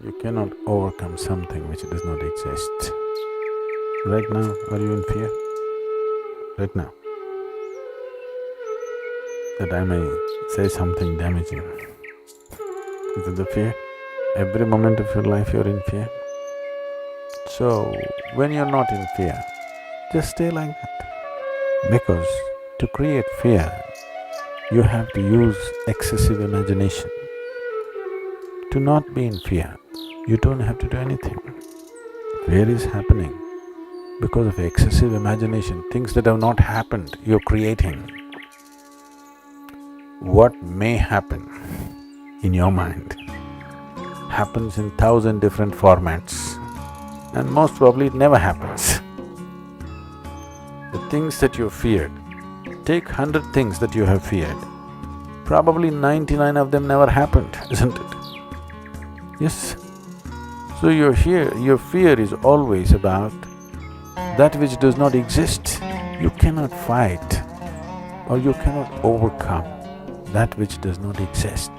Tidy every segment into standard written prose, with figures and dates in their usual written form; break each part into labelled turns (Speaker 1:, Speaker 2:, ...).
Speaker 1: You cannot overcome something which does not exist. Right now, are you in fear? Right now. That I may say something damaging. Is it the fear? Every moment of your life you're in fear. So, when you're not in fear, just stay like that. Because to create fear, you have to use excessive imagination. To not be in fear, you don't have to do anything. Fear is happening because of excessive imagination, things that have not happened, you're creating. What may happen in your mind happens in 1,000 different formats, and most probably it never happens. The things that you feared, take 100 things that you have feared, probably 99 of them never happened, isn't it? Yes. So your fear is always about that which does not exist. You cannot fight or you cannot overcome that which does not exist.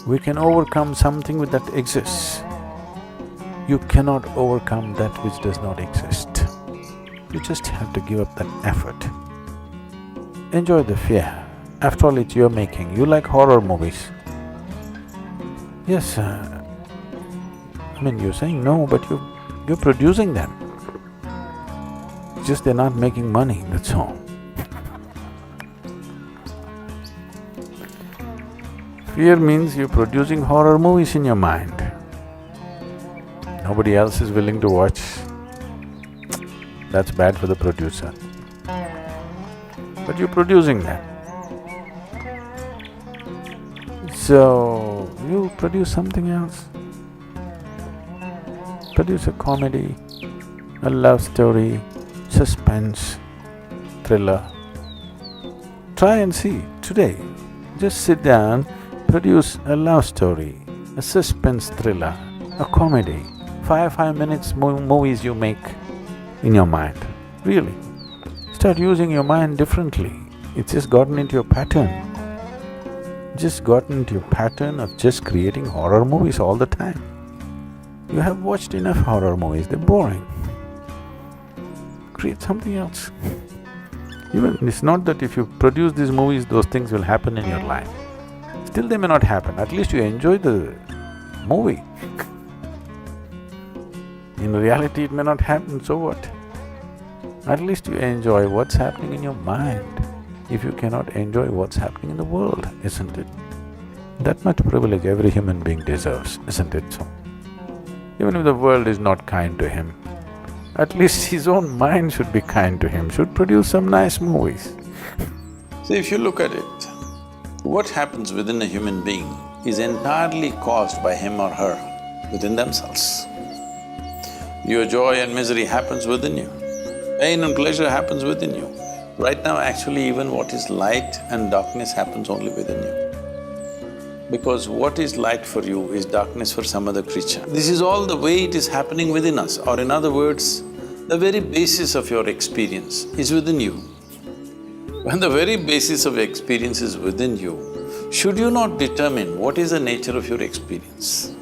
Speaker 1: We can overcome something that exists. You cannot overcome that which does not exist. You just have to give up that effort. Enjoy the fear. After all, it's your making. You like horror movies. Yes, you're saying no, but you're producing them. It's just they're not making money, that's all. Fear means you're producing horror movies in your mind. Nobody else is willing to watch. That's bad for the producer. But you're producing them. So, you produce something else. Produce a comedy, a love story, suspense, thriller. Try and see, today, just sit down, produce a love story, a suspense thriller, a comedy. 5 minutes movies you make in your mind, really. Start using your mind differently. It's just gotten into your pattern. Just gotten into your pattern of just creating horror movies all the time. You have watched enough horror movies, they're boring. Create something else. Even it's not that if you produce these movies, those things will happen in your life. Still they may not happen, at least you enjoy the movie. In reality it may not happen, so what? At least you enjoy what's happening in your mind. If you cannot enjoy what's happening in the world, isn't it? That much privilege every human being deserves, isn't it so? Even if the world is not kind to him, at least his own mind should be kind to him, should produce some nice movies.
Speaker 2: So if you look at it, what happens within a human being is entirely caused by him or her within themselves. Your joy and misery happens within you, pain and pleasure happens within you. Right now, actually, even what is light and darkness happens only within you. Because what is light for you is darkness for some other creature. This is all the way it is happening within us, or in other words, the very basis of your experience is within you. When the very basis of experience is within you, should you not determine what is the nature of your experience?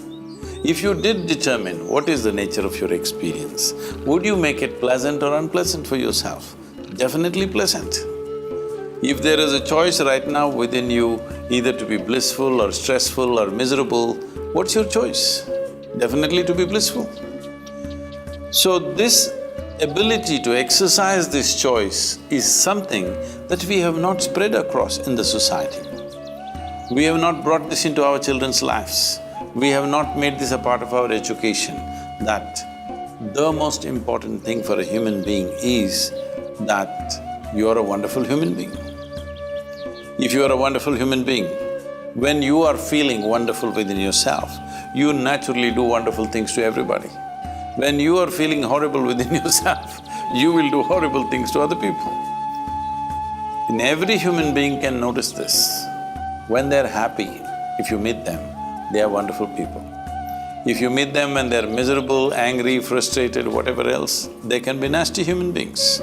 Speaker 2: If you did determine what is the nature of your experience, would you make it pleasant or unpleasant for yourself? Definitely pleasant. If there is a choice right now within you, either to be blissful or stressful or miserable, what's your choice? Definitely to be blissful. So this ability to exercise this choice is something that we have not spread across in the society. We have not brought this into our children's lives. We have not made this a part of our education, that the most important thing for a human being is that you are a wonderful human being. If you are a wonderful human being, when you are feeling wonderful within yourself, you naturally do wonderful things to everybody. When you are feeling horrible within yourself, you will do horrible things to other people. And every human being can notice this. When they're happy, if you meet them, they are wonderful people. If you meet them when they're miserable, angry, frustrated, whatever else, they can be nasty human beings.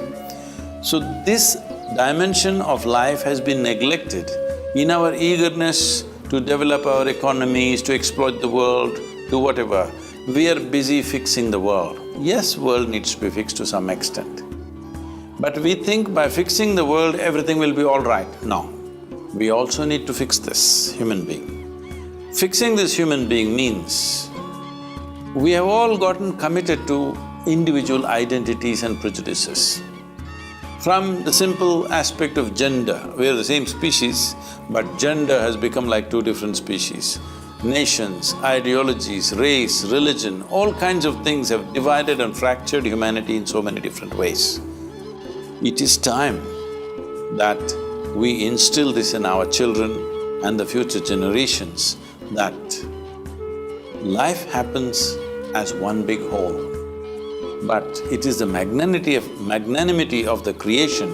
Speaker 2: So this dimension of life has been neglected in our eagerness to develop our economies, to exploit the world, to whatever. We are busy fixing the world. Yes, world needs to be fixed to some extent. But we think by fixing the world, everything will be all right. No. We also need to fix this human being. Fixing this human being means we have all gotten committed to individual identities and prejudices. From the simple aspect of gender, we are the same species, but gender has become like two different species. Nations, ideologies, race, religion, all kinds of things have divided and fractured humanity in so many different ways. It is time that we instill this in our children and the future generations that life happens as one big whole. But it is the magnanimity of the creation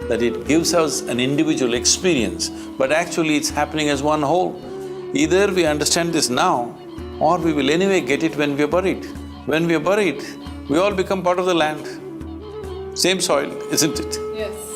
Speaker 2: that it gives us an individual experience, but actually it's happening as one whole. Either we understand this now, or we will anyway get it when we are buried. When we are buried, we all become part of the land. Same soil, isn't it?
Speaker 3: Yes.